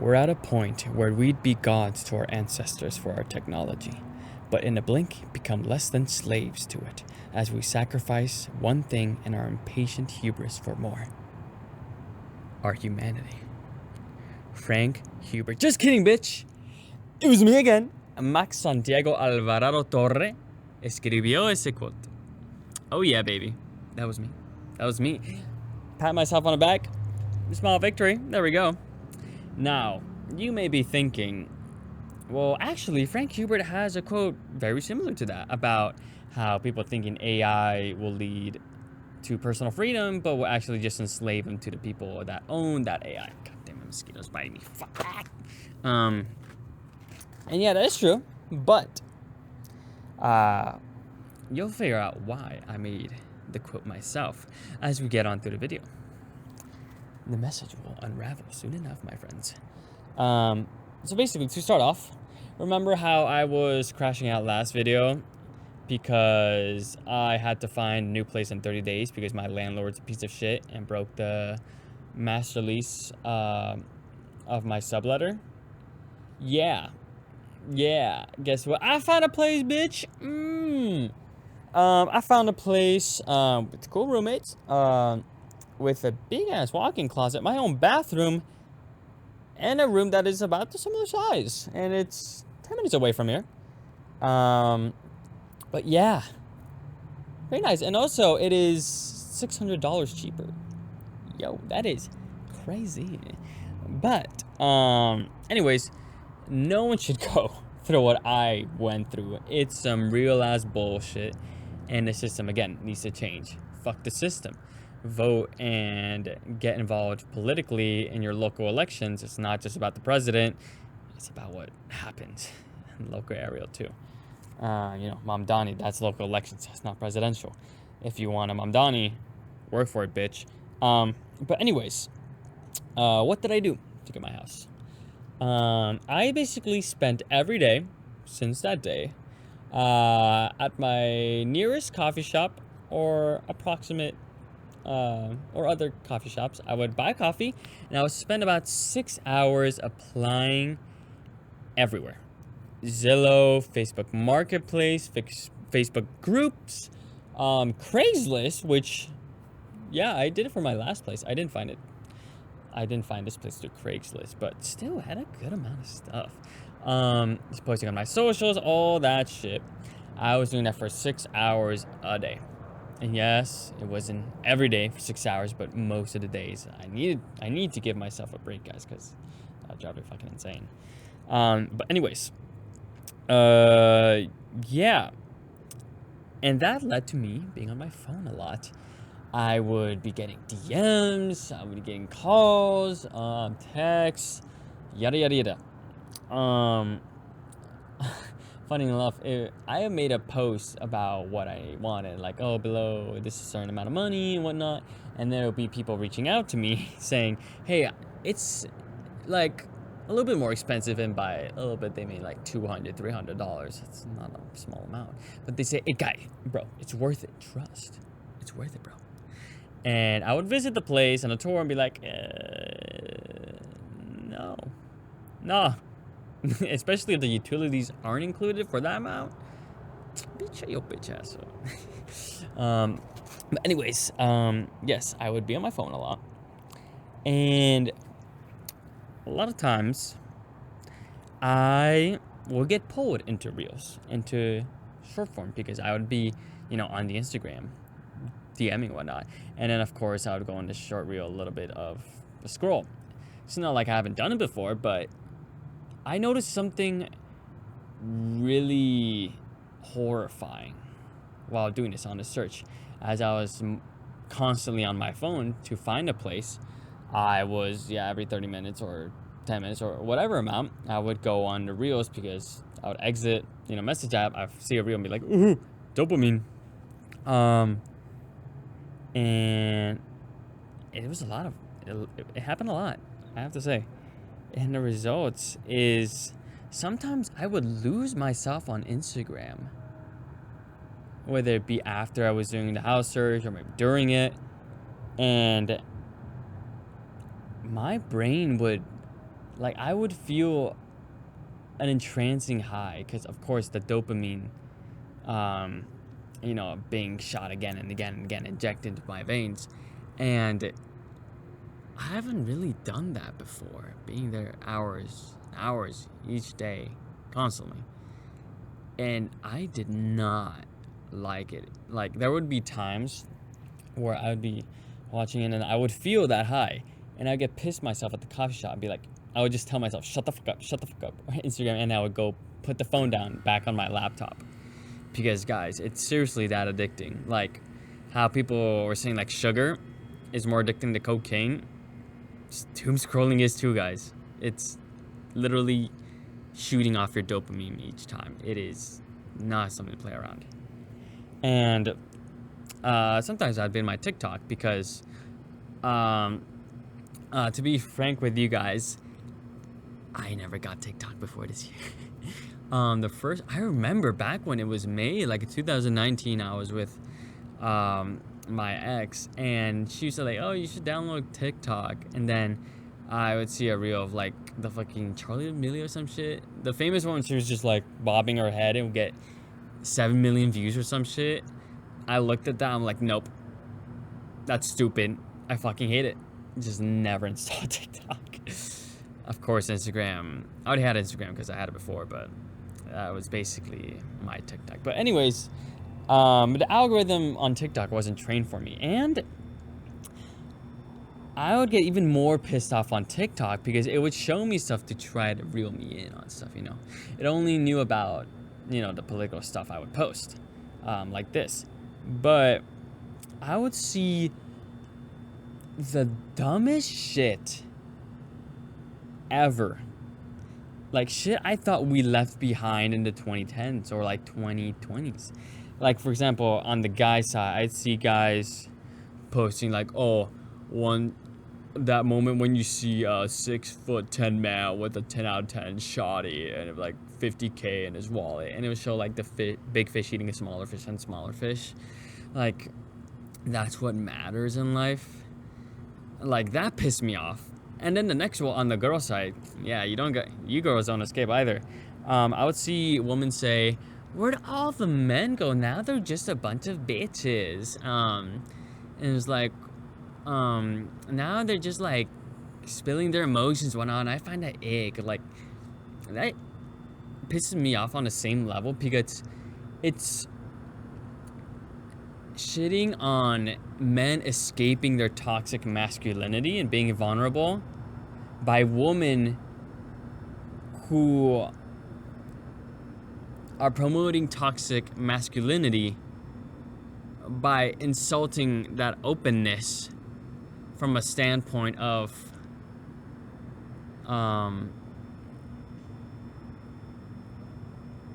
We're at a point where we'd be gods to our ancestors for our technology, but in a blink become less than slaves to it as we sacrifice one thing in our impatient hubris for more. Our humanity. Frank Hubert. Just kidding, bitch! It was me again. Max Santiago Alvarado Torre escribió ese quote. Oh yeah, baby. That was me. That was me. Pat myself on the back. Small victory. There we go. Now, you may be thinking, well, actually, Frank Hubert has a quote very similar to that about how people thinking AI will lead to personal freedom, but will actually just enslave them to the people that own that AI. God damn it, mosquitoes biting me. Fuck. And yeah, that is true, but you'll figure out why I made the quote myself as we get on through the video. The message will unravel soon enough, my friends. So basically, to start off, remember how I was crashing out last video because I had to find a new place in 30 days because my landlord's a piece of shit and broke the master lease of my subletter? Yeah. Guess what? I found a place, bitch. I found a place with cool roommates. With a big-ass walk-in closet, my own bathroom, and a room that is about the similar size. And it's 10 minutes away from here. But yeah. Very nice. And also, it is $600 cheaper. Yo, that is crazy. But, anyways, no one should go through what I went through. It's some real-ass bullshit. And the system, again, needs to change. Fuck the system. Vote and get involved politically in your local elections. It's not just about the president. It's about what happens in the local area too. Mamdani, that's local elections. That's not presidential. If you want a Mamdani, work for it, bitch. But anyways, what did I do to get my house? I basically spent every day since that day at my nearest coffee shop or approximate or other coffee shops. I would buy coffee and I would spend about 6 hours applying everywhere. Zillow, Facebook Marketplace, Facebook groups, Craigslist, which, yeah, I did it for my last place. I didn't find this place through Craigslist, but still had a good amount of stuff. Just posting on my socials, all that shit. I was doing that for 6 hours a day. And yes, it wasn't every day for 6 hours, but most of the days. I need to give myself a break, guys, because that job is fucking insane. But anyways, yeah. And that led to me being on my phone a lot. I would be getting DMs, I would be getting calls, texts, yada yada yada. Funny enough, I have made a post about what I wanted, like, oh, below this is a certain amount of money and whatnot, and there will be people reaching out to me saying, hey, it's like a little bit more expensive, and by a little bit they mean like $200, $300. It's not a small amount, but they say, hey, guy, bro, it's worth it. Trust, it's worth it, bro. And I would visit the place on a tour and be like, no. Especially if the utilities aren't included for that amount. Bitch asshole. But anyways, yes, I would be on my phone a lot. And a lot of times, I will get pulled into reels, into short form, because I would be, on the Instagram, DMing and whatnot. And then, of course, I would go on the short reel a little bit of a scroll. It's not like I haven't done it before, but I noticed something really horrifying while doing this on the search. As I was constantly on my phone to find a place, I was, every 30 minutes or 10 minutes or whatever amount, I would go on the reels because I would exit, message app, I see a reel and be like, ooh, dopamine. And it was a lot of, it happened a lot, I have to say. And the results is sometimes I would lose myself on Instagram, whether it be after I was doing the house search or maybe during it, and my brain would like I would feel an entrancing high because of course the dopamine, being shot again and again and again, injected into my veins, and I haven't really done that before. Being there hours, hours each day, constantly, and I did not like it. Like there would be times where I would be watching it and I would feel that high, and I'd get pissed myself at the coffee shop and be like, I would just tell myself, shut the fuck up, Instagram, and I would go put the phone down back on my laptop. Because guys, it's seriously that addicting. Like how people were saying like sugar is more addicting to cocaine. Doom scrolling is too, guys. It's literally shooting off your dopamine each time. It is not something to play around. And sometimes I'd be in my TikTok because, to be frank with you guys, I never got TikTok before this year. I remember back when it was May, like 2019, I was with my ex, and she used to like, oh, you should download TikTok, and then I would see a reel of like the fucking Charlie D'Amelio or some shit. The famous one, she was just like bobbing her head and would get 7 million views or some shit. I looked at that, I'm like, nope, that's stupid. I fucking hate it. Just never installed TikTok. Of course, Instagram. I already had Instagram because I had it before, but that was basically my TikTok. But anyways, the algorithm on TikTok wasn't trained for me, and I would get even more pissed off on TikTok because it would show me stuff to try to reel me in on stuff, It only knew about, the political stuff I would post, like this. But I would see the dumbest shit ever. Like shit I thought we left behind in the 2010s or like 2020s. Like for example, on the guy side, I'd see guys posting like, that moment when you see a 6'10" man with a 10 out of 10 shotty and like $50K in his wallet, and it would show like the big fish eating a smaller fish and smaller fish. Like that's what matters in life. Like that pissed me off. And then the next one on the girl side, yeah, you girls don't escape either. I would see women say, where'd all the men go now? They're just a bunch of bitches. And it was like, now they're just like spilling their emotions, whatnot. And I find that ick. Like that pisses me off on the same level because it's shitting on men escaping their toxic masculinity and being vulnerable by women who are promoting toxic masculinity by insulting that openness from a standpoint of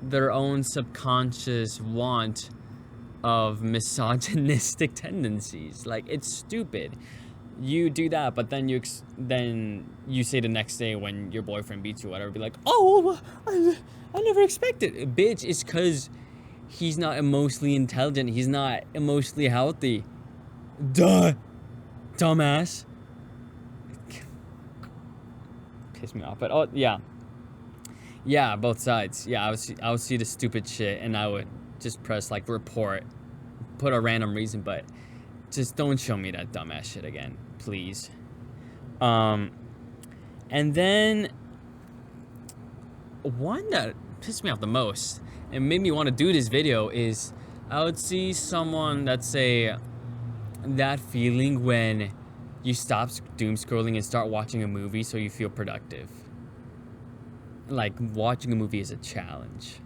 their own subconscious want of misogynistic tendencies. Like it's stupid. You do that, but then you say the next day when your boyfriend beats you, whatever, be like, oh, I never expected it. Bitch, it's because he's not emotionally intelligent. He's not emotionally healthy. Duh, dumbass. Piss me off, but oh yeah, both sides. Yeah, I would see the stupid shit, and I would just press like report, put a random reason, but just don't show me that dumbass shit again, please. And then one that pissed me off the most and made me want to do this video is I would see someone that say that feeling when you stop doom scrolling and start watching a movie so you feel productive. Like watching a movie is a challenge.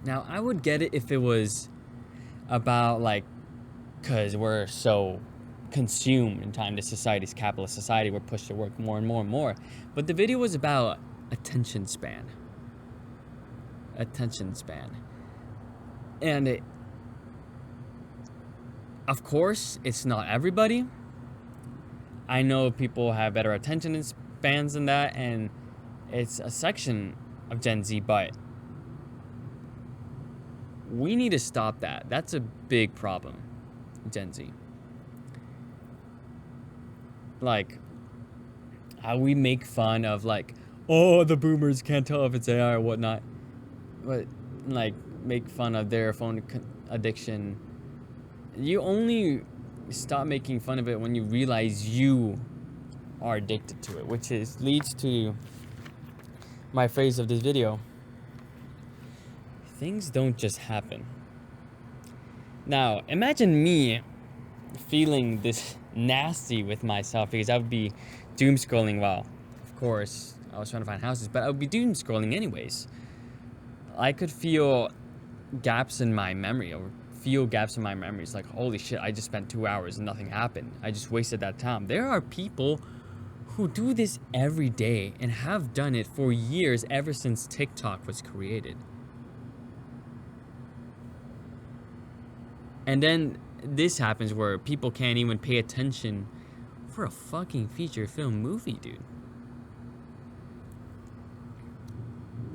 Now, I would get it if it was about like, because we're so consumed in time, this society's capitalist society, we're pushed to work more and more and more. But the video was about attention span. And of course, it's not everybody. I know people have better attention spans than that, and it's a section of Gen Z, but we need to stop that. That's a big problem, Gen Z. Like, how we make fun of like, oh, the boomers can't tell if it's AI or whatnot, but like make fun of their phone addiction. You only stop making fun of it when you realize you are addicted to it, which is leads to my phrase of this video. Things don't just happen. Now, imagine me feeling this nasty with myself because I would be doom scrolling while, of course, I was trying to find houses, but I would be doom scrolling anyways. I could feel gaps in my memory or feel gaps in my memories like, holy shit, I just spent 2 hours and nothing happened. I just wasted that time. There are people who do this every day and have done it for years ever since TikTok was created. And then this happens where people can't even pay attention for a fucking feature film movie, dude.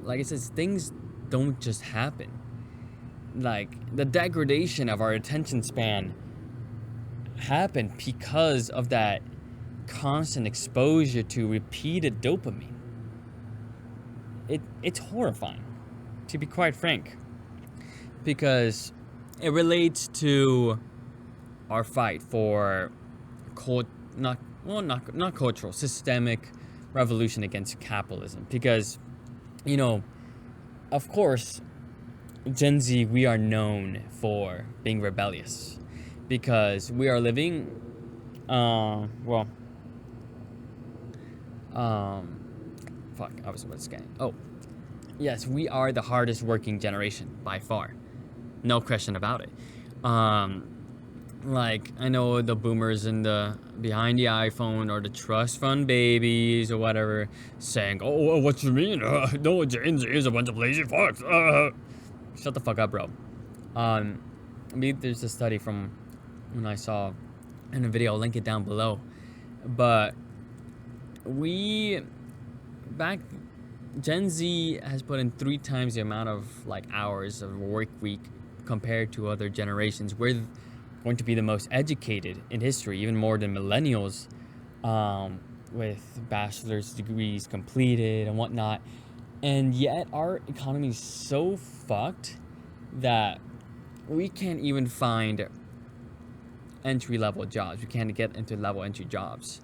Like I said, things don't just happen. Like, the degradation of our attention span happened because of that constant exposure to repeated dopamine. It's horrifying, to be quite frank, because it relates to our fight for not cultural, systemic revolution against capitalism. Because, you know, of course, Gen Z, we are known for being rebellious because we are living, fuck, I was about to scan. Oh, yes, we are the hardest working generation by far. No question about it. Like, I know the boomers and the behind the iPhone or the trust fund babies or whatever saying, oh, what you mean? No, Gen Z is a bunch of lazy fucks. Shut the fuck up, bro. There's a study from when I saw in a video, I'll link it down below. But Gen Z has put in 3 times the amount of like hours of work week compared to other generations. We're going to be the most educated in history, even more than millennials, with bachelor's degrees completed and whatnot. And yet our economy is so fucked that we can't even find entry-level jobs. We can't get into level entry jobs.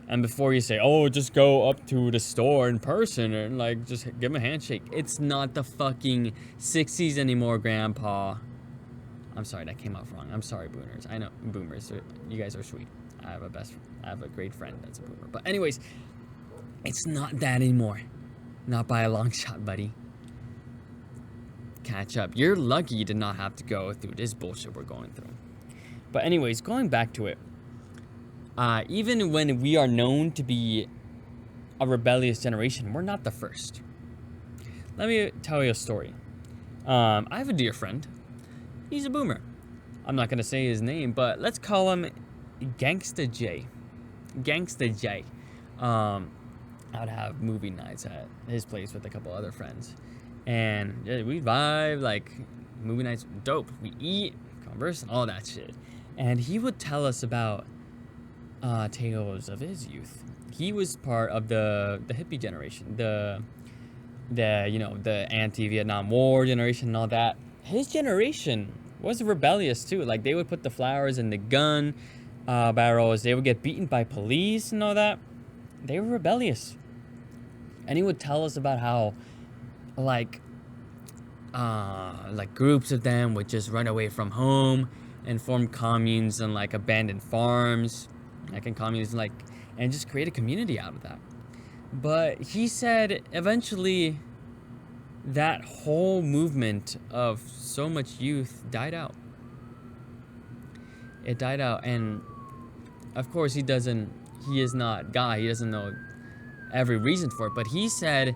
And before you say, oh, just go up to the store in person and like just give them a handshake. It's not the fucking 60s anymore, grandpa. I'm sorry, that came out wrong. I'm sorry, boomers. I know, boomers. You guys are sweet. I have a great friend that's a boomer. But anyways, it's not that anymore. Not by a long shot, buddy. Catch up. You're lucky you did not have to go through this bullshit we're going through. But anyways, going back to it. Even when we are known to be a rebellious generation, we're not the first. Let me tell you a story. I have a dear friend. He's a boomer. I'm not going to say his name, but let's call him Gangsta J. Gangsta J. I would have movie nights at his place with a couple other friends. And we vibe, like, movie nights, dope. We eat, converse, all that shit. And he would tell us about tales of his youth. He was part of the hippie generation, the anti-Vietnam War generation and all that. His generation was rebellious too. Like, they would put the flowers in the gun barrels. They would get beaten by police and all that. They were rebellious. And he would tell us about how, like groups of them would just run away from home and form communes and like abandoned farms, like in communes, like, and just create a community out of that. But he said eventually that whole movement of so much youth died out. It died out, and of course he is not God. He doesn't know every reason for it, but he said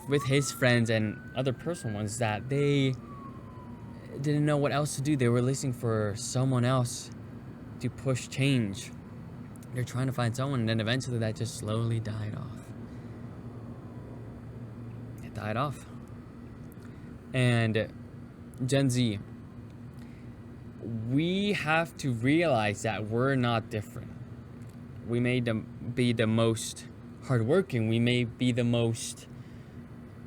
with his friends and other personal ones that they didn't know what else to do. They were listening for someone else to push change. They're trying to find someone, and then eventually that just slowly died off. It died off. And Gen Z, we have to realize that we're not different. We may be the most hardworking. We may be the most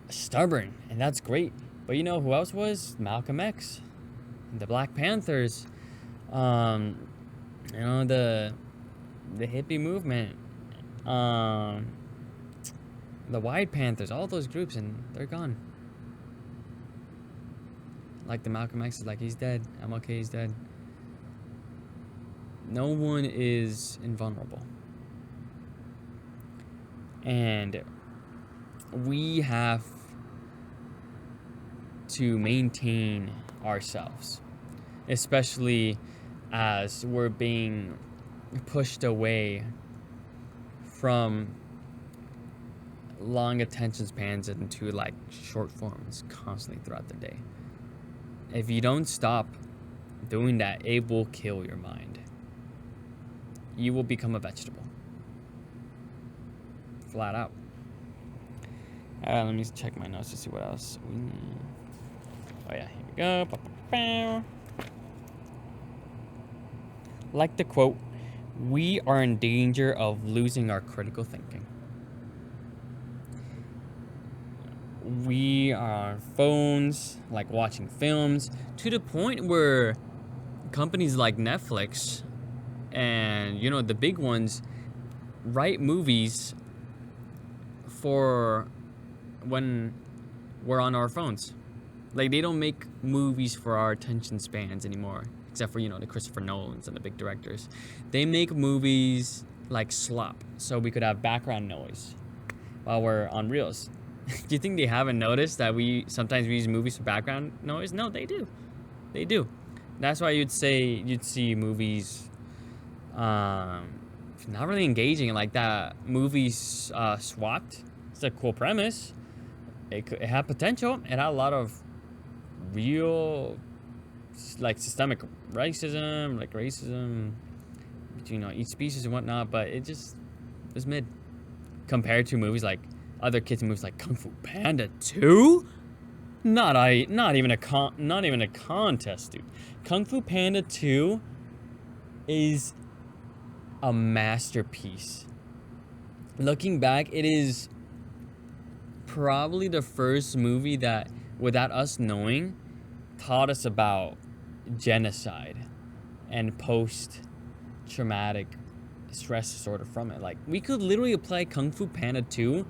stubborn, and that's great. But you know who else was? Malcolm X, the Black Panthers, you know, the hippie movement, the White Panthers, all those groups, and they're gone. Like the Malcolm X is like, he's dead. MLK, he's dead. No one is invulnerable. And we have to maintain ourselves, especially as we're being pushed away from long attention spans into like short forms constantly throughout the day. If you don't stop doing that, it will kill your mind. You will become a vegetable. Flat out. Let me check my notes to see what else. Oh yeah, here we go. Like the quote, we are in danger of losing our critical thinking. We are on phones, like watching films, to the point where companies like Netflix and, you know, the big ones write movies for when we're on our phones. Like, they don't make movies for our attention spans anymore, except for, you know, the Christopher Nolans and the big directors. They make movies like slop, so we could have background noise while we're on reels. Do you think they haven't noticed that we sometimes use movies for background noise? No, they do. They do. That's why you'd see movies not really engaging like that. Movies SWAT. It's a cool premise. It had potential. It had a lot of real, like, systemic racism, between, you know, each species and whatnot. But it was mid compared to movies like other kids' movies like Kung Fu Panda 2. Not even a contest, dude. Kung Fu Panda 2 is a masterpiece. Looking back, it is probably the first movie that, without us knowing, taught us about genocide and post-traumatic stress disorder from it. Like, we could literally apply Kung Fu Panda 2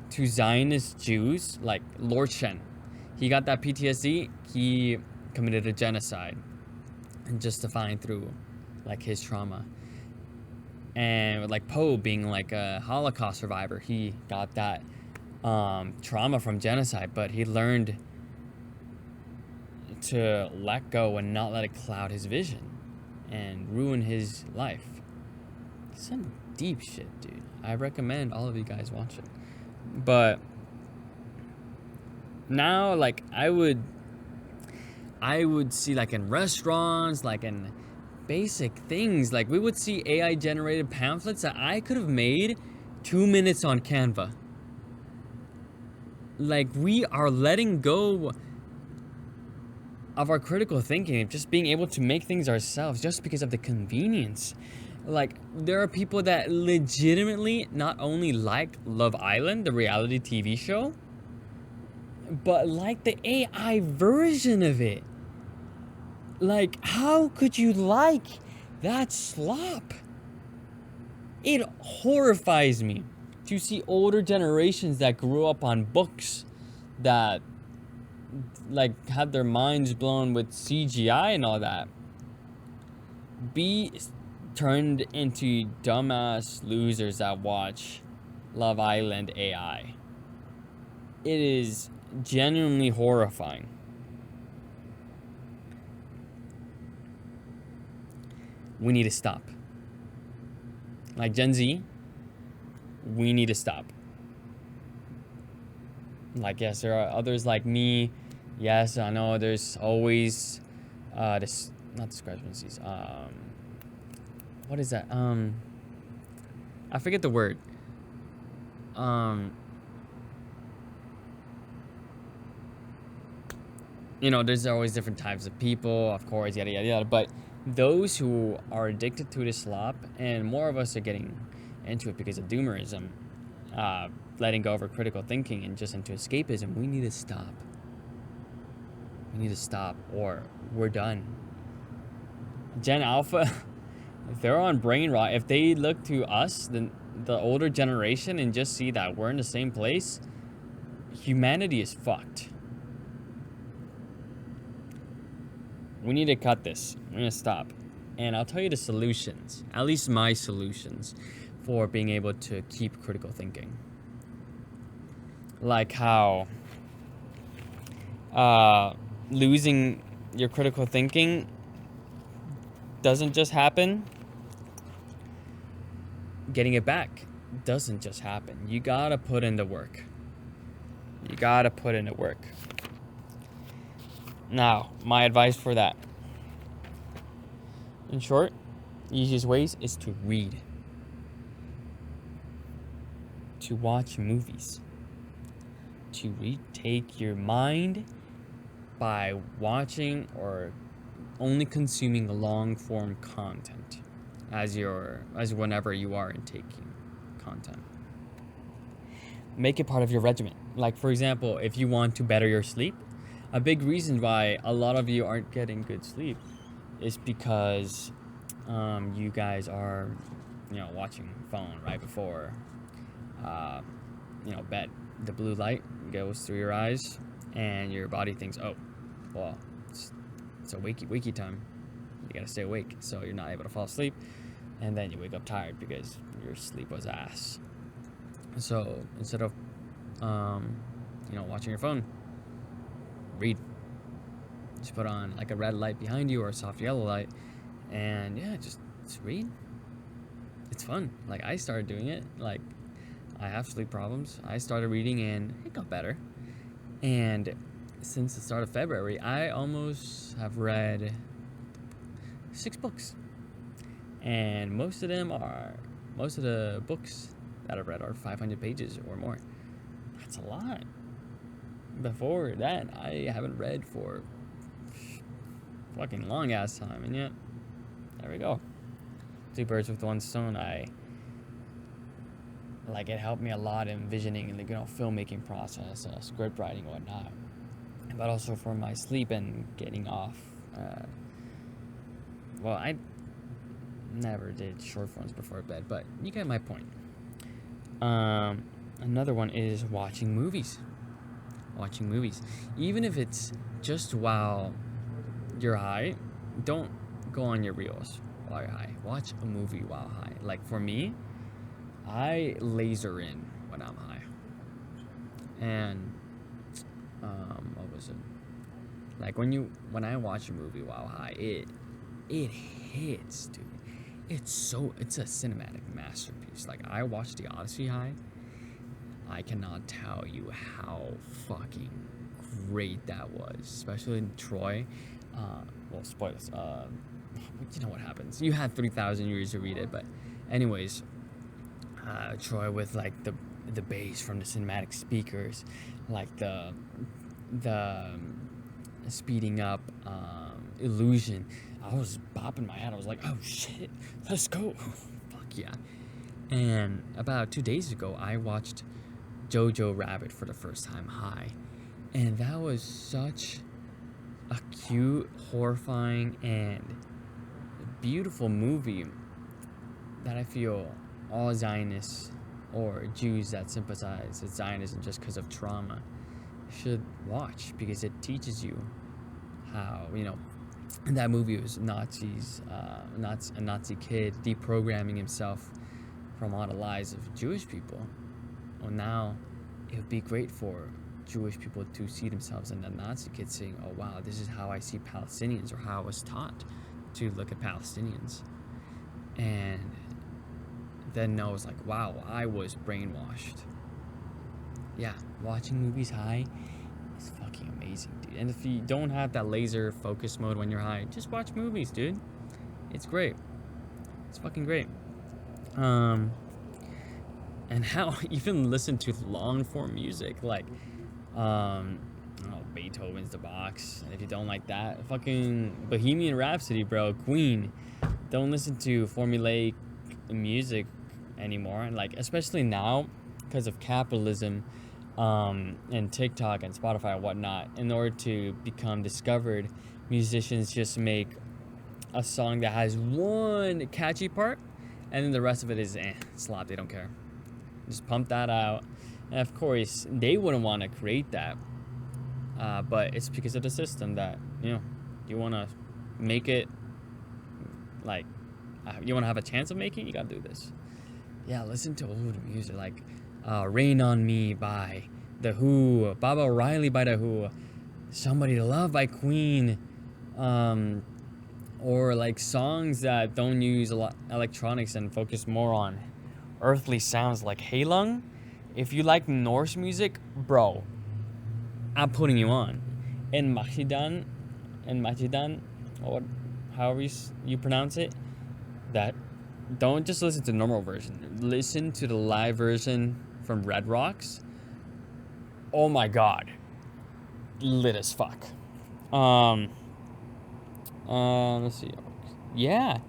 to Zionist Jews, like Lord Shen. He got that PTSD, he committed a genocide and justifying through like his trauma. And like Poe being like a Holocaust survivor, he got that trauma from genocide, but he learned to let go and not let it cloud his vision and ruin his life. Some deep shit, dude. I recommend all of you guys watch it. But now, like, I would see, like, in restaurants, like in basic things, like we would see AI generated pamphlets that I could have made 2 minutes on Canva. Like, we are letting go of our critical thinking, just being able to make things ourselves just because of the convenience. Like, there are people that legitimately not only like Love Island, the reality TV show, but like the AI version of it. Like, how could you like that slop? It horrifies me to see older generations that grew up on books that, like, had their minds blown with CGI and all that, be turned into dumbass losers that watch Love Island AI. It is genuinely horrifying. We need to stop. Like Gen Z, we need to stop. Like, yes, there are others like me. Yes, I know there's always this, not discrepancies. What is that? I forget the word. You know, there's always different types of people, of course, yada yada yada. But those who are addicted to this slop, and more of us are getting into it because of doomerism, letting go of our critical thinking and just into escapism. We need to stop. We need to stop, or we're done. Gen Alpha, if they're on brain rot, if they look to us, the older generation, and just see that we're in the same place, humanity is fucked. We need to cut this. We're going to stop. And I'll tell you the solutions, at least my solutions, for being able to keep critical thinking. Like how losing your critical thinking doesn't just happen. Getting it back doesn't just happen. You gotta put in the work. You gotta put in the work. Now, my advice for that, in short, easiest ways is to read, to watch movies, to retake your mind by watching or only consuming long form content as whenever you are intaking content. Make it part of your regimen. Like, for example, if you want to better your sleep, a big reason why a lot of you aren't getting good sleep is because you guys are, watching phone right before, bed. The blue light goes through your eyes, and your body thinks, oh, well, it's a wakey time. You gotta stay awake, so you're not able to fall asleep, and then you wake up tired because your sleep was ass. So instead of, watching your phone, read. Just put on like a red light behind you or a soft yellow light, and just read. It's fun. Like, I started doing it. Like, I have sleep problems. I started reading and it got better. And since the start of February, I almost have read 6 books. And most of the books that I've read are 500 pages or more. That's a lot. Before that, I haven't read for fucking long ass time, and yet there we go. 2 birds with 1 stone. It helped me a lot in envisioning in the filmmaking process, script writing, whatnot, but also for my sleep and getting off. I never did short forms before bed, but you get my point. Another one is watching movies. Even if it's just while you're high, don't go on your reels while you're high. Watch a movie while high. Like, for me, I laser in when I'm high. And what was it? Like, when I watch a movie while high, it hits, dude. It's a cinematic masterpiece. Like, I watched The Odyssey high. I cannot tell you how fucking great that was, especially in Troy. Spoilers. You know what happens. You had 3,000 years to read it, but anyways, Troy with like the bass from the cinematic speakers, like the speeding up illusion. I was bopping my head. I was like, oh shit, let's go. Fuck yeah. And about 2 days ago, I watched Jojo Rabbit for the first time high, and that was such a cute, horrifying, and beautiful movie that I feel all Zionists or Jews that sympathize with Zionism just because of trauma should watch, because it teaches you how, that movie was Nazis, a Nazi kid deprogramming himself from all the lies of Jewish people. Well, now it would be great for Jewish people to see themselves in the Nazi kid saying, oh wow, this is how I see Palestinians, or how I was taught to look at Palestinians. And then knows like, wow, I was brainwashed. Yeah, watching movies high is fucking amazing, dude. And if you don't have that laser focus mode when you're high, just watch movies, dude. It's great. It's fucking great. And how even listen to long form music, like Beethoven's The Box. And if you don't like that, fucking Bohemian Rhapsody, bro, Queen. Don't listen to formulaic music anymore. And like, especially now, because of capitalism, and TikTok and Spotify and whatnot, in order to become discovered, musicians just make a song that has one catchy part, and then the rest of it is slop. They don't care. Just pump that out. And of course, they wouldn't want to create that. But it's because of the system that, you want to make it, like, you want to have a chance of making it, you got to do this. Yeah, listen to old music, like Rain on Me by The Who, Baba O'Reilly by The Who, Somebody to Love by Queen, or like songs that don't use a lot electronics and focus more on earthly sounds like Heilung. If you like Norse music, bro, I'm putting you on. In Machidan, or however you pronounce it, that don't just listen to the normal version. Listen to the live version from Red Rocks. Oh my god, lit as fuck. Let's see. Yeah.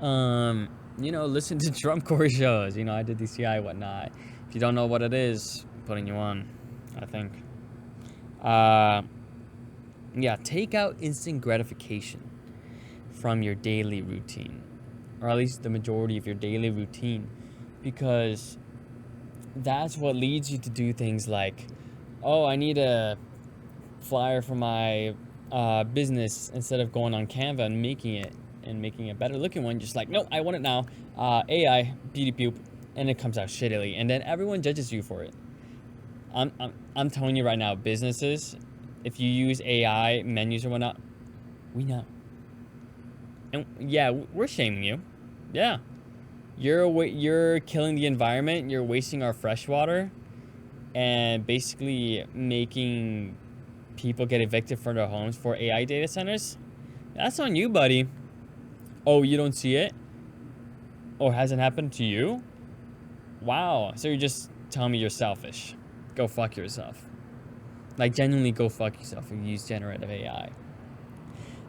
Listen to drum corps shows. I did DCI, whatnot. If you don't know what it is, I'm putting you on, I think. Yeah, take out instant gratification from your daily routine, or at least the majority of your daily routine, because that's what leads you to do things like, oh, I need a flyer for my business, instead of going on Canva and making it better looking one. Just like, nope, I want it now. AI, beauty poop, and it comes out shittily, and then everyone judges you for it. I'm telling you right now, businesses, if you use AI menus or whatnot, we know. And yeah, we're shaming you. Yeah, you're killing the environment. You're wasting our fresh water, and basically making people get evicted from their homes for AI data centers. That's on you, buddy. Oh, you don't see it? Or hasn't happened to you? Wow. So you're just telling me you're selfish. Go fuck yourself. Like, genuinely go fuck yourself if you use generative AI.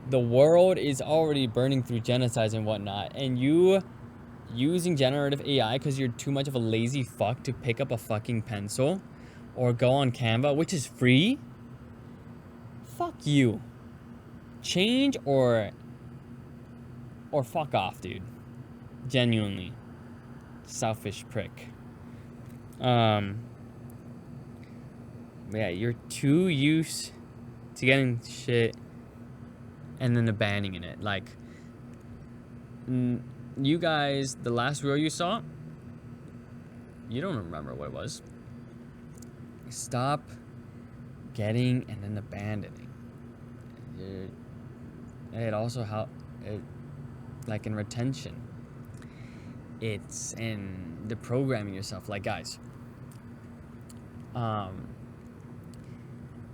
The world is already burning through genocides and whatnot, and you using generative AI because you're too much of a lazy fuck to pick up a fucking pencil or go on Canva, which is free? Fuck you. Change or fuck off, dude. Genuinely. Selfish prick. Yeah, you're too used to getting shit and then abandoning it. Like, you guys, the last reel you saw, you don't remember what it was. Stop getting and then abandoning. It also helps, like in retention. It's in the programming yourself. Like, guys,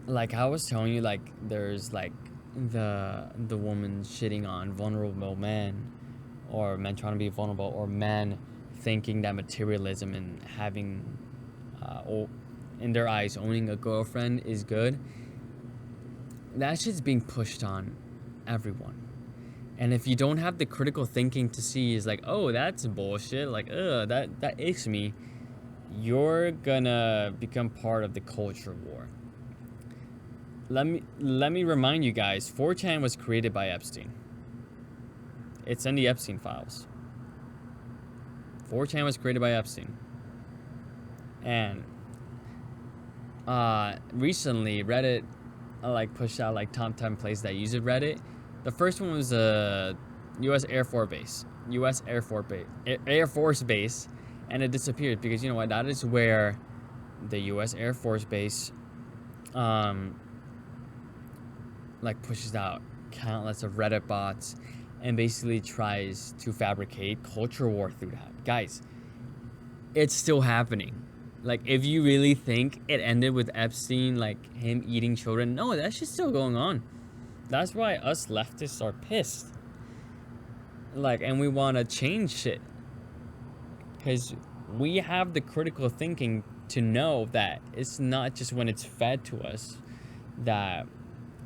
like I was telling you, like there's like the woman shitting on vulnerable men, or men trying to be vulnerable, or men thinking that materialism and having in their eyes owning a girlfriend is good. That shit's being pushed on everyone. And if you don't have the critical thinking to see is like, oh, that's bullshit, like, that icks me, you're gonna become part of the culture war. Let me remind you guys, 4chan was created by Epstein. It's in the Epstein files. 4chan was created by Epstein. And recently Reddit pushed out like top 10 places that use Reddit. The first one was a U.S. Air Force Base, and it disappeared because you know what? That is where the U.S. Air Force Base pushes out countless of Reddit bots and basically tries to fabricate culture war through that. Guys, it's still happening. Like, if you really think it ended with Epstein, like him eating children, no, that shit's still going on. That's why us leftists are pissed. Like, and we want to change shit. Because we have the critical thinking to know that it's not just when it's fed to us that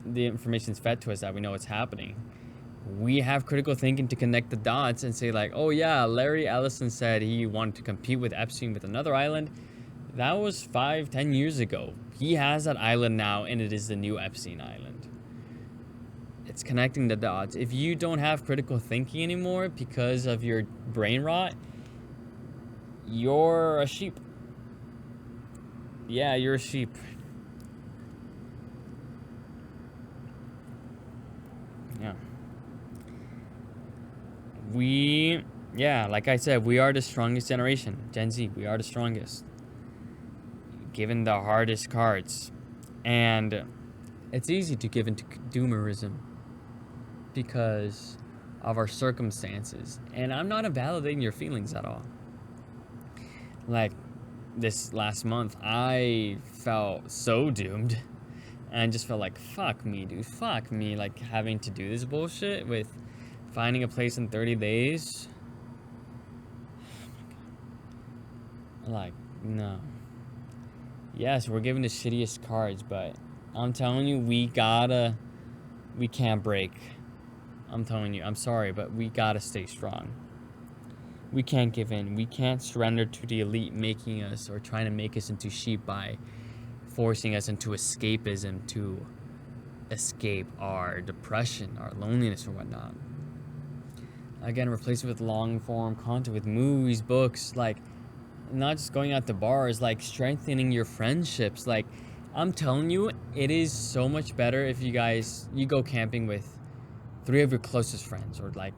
the information's fed to us that we know it's happening. We have critical thinking to connect the dots and say like, oh yeah, Larry Ellison said he wanted to compete with Epstein with another island. That was 5-10 years ago. He has that island now, and it is the new Epstein Island. It's connecting the dots. If you don't have critical thinking anymore because of your brain rot, you're a sheep. Yeah, you're a sheep. Yeah. Like I said, we are the strongest generation. Gen Z, we are the strongest. Given the hardest cards. And it's easy to give into doomerism because of our circumstances. And I'm not invalidating your feelings at all. Like, this last month, I felt so doomed. And I just felt like, fuck me, dude. Fuck me. Like, having to do this bullshit with finding a place in 30 days. Like, no. Yes, we're given the shittiest cards, but I'm telling you, we can't break. I'm telling you, I'm sorry, but we gotta stay strong. We can't give in. We can't surrender to the elite making us or trying to make us into sheep by forcing us into escapism to escape our depression, our loneliness, or whatnot. Again, replace it with long-form content, with movies, books, like, not just going out to bars, like, strengthening your friendships. Like, I'm telling you, it is so much better if you go camping with 3 of your closest friends, or like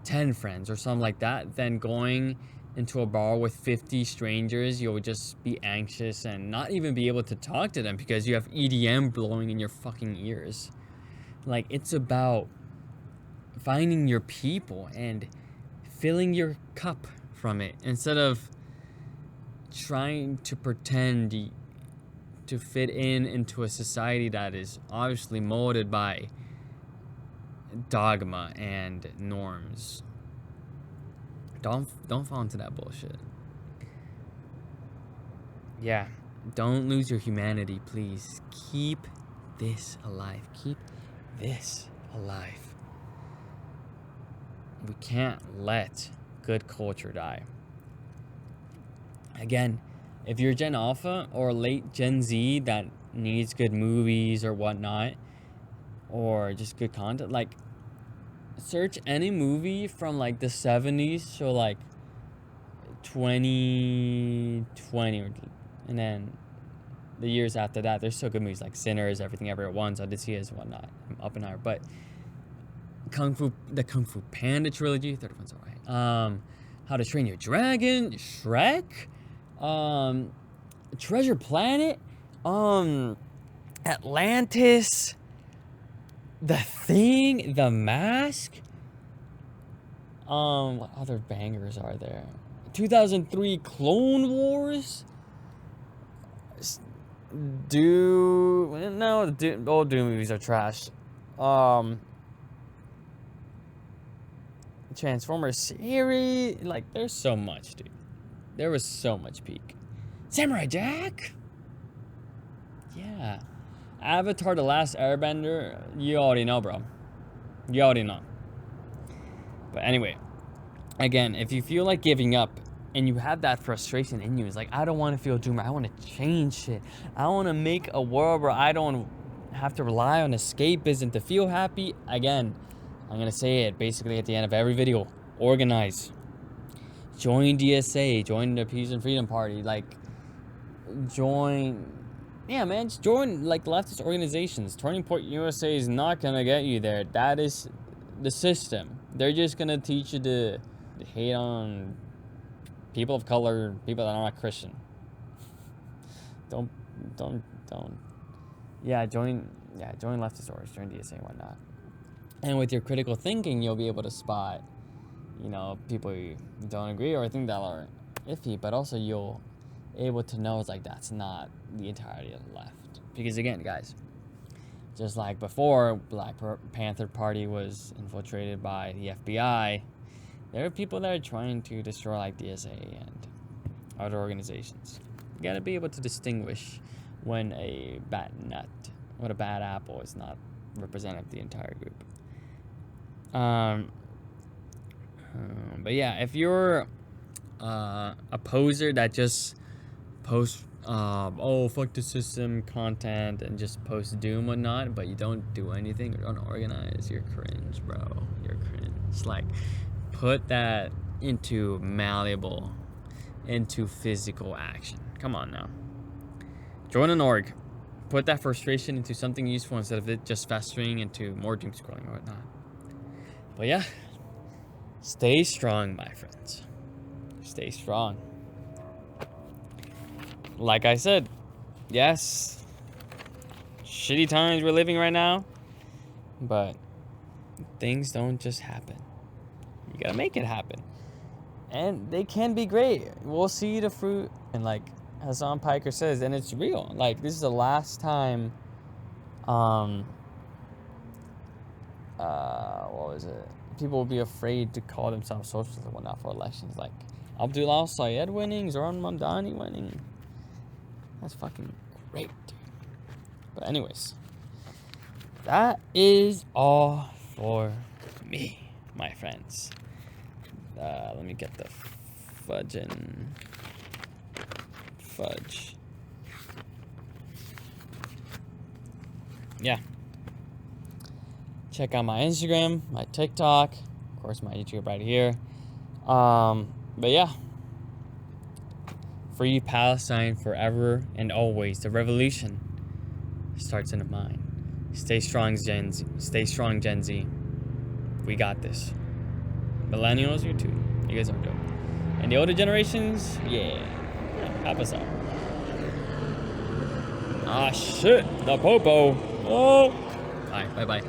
10 friends or something like that, than going into a bar with 50 strangers. You'll just be anxious and not even be able to talk to them because you have EDM blowing in your fucking ears. Like, it's about finding your people and filling your cup from it instead of trying to pretend to fit into a society that is obviously molded by dogma and norms. Don't fall into that bullshit. Yeah, don't lose your humanity, please. Keep this alive. Keep this alive. We can't let good culture die. Again, if you're Gen Alpha or late Gen Z that needs good movies or whatnot, or just good content, like, search any movie from like the 70s, so like 2020, and then the years after that. There's so good movies like Sinners, Everything Ever at Once, Odysseus, whatnot, Oppenheimer. But the Kung Fu Panda trilogy, third one's alright. How to Train Your Dragon, Shrek, Treasure Planet, Atlantis, The Thing, The Mask. What other bangers are there? 2003 Clone Wars. Old Doom movies are trash. Transformers series, like, there's so much, dude. There was so much peak. Samurai Jack. Yeah. Avatar: The Last Airbender. You already know, bro. You already know. But anyway, again, if you feel like giving up and you have that frustration in you, it's like, I don't want to feel doomer. I want to change shit. I want to make a world where I don't have to rely on escapism to feel happy. Again, I'm going to say it basically at the end of every video. Organize. Join DSA. Join the Peace and Freedom Party. Like, join... Yeah, man, just join, like, leftist organizations. Turning Point USA is not going to get you there. That is the system. They're just going to teach you to hate on people of color, people that are not Christian. Don't. Join leftist orgs, join DSA and whatnot. And with your critical thinking, you'll be able to spot, people you don't agree or think that are iffy, but also you'll able to know it's like that's not the entirety of the left. Because again, guys, just like before Black Panther Party was infiltrated by the FBI, there are people that are trying to destroy like DSA and other organizations. You gotta be able to distinguish when a bad apple is not representative of the entire group. But yeah, if you're a poser that just posts oh, fuck the system content and just post doom and whatnot, but you don't do anything or don't organize, you're cringe, bro. You're cringe. Like, put that into malleable, into physical action. Come on now. Join an org. Put that frustration into something useful instead of it just festering into more doom scrolling or whatnot. But yeah, stay strong, my friends. Stay strong. Like I said, yes, shitty times we're living right now, but things don't just happen. You gotta make it happen. And they can be great. We'll see the fruit. And like Hassan Piker says, and it's real. Like, this is the last time, what was it? People will be afraid to call themselves socialists and whatnot for elections. Like, Abdullah Sayed winning, Zoran Mamdani winning. That's fucking great, dude. But anyways, that is all for me, my friends. Let me get the fudge. Yeah. Check out my Instagram, my TikTok, of course my YouTube right here. But yeah. Free Palestine forever and always. The revolution starts in the mind. Stay strong, Gen Z. Stay strong, Gen Z. We got this. Millennials, you too. You guys are dope. And the older generations, yeah. Help us out. Ah, shit. The popo. Oh. Alright, bye-bye.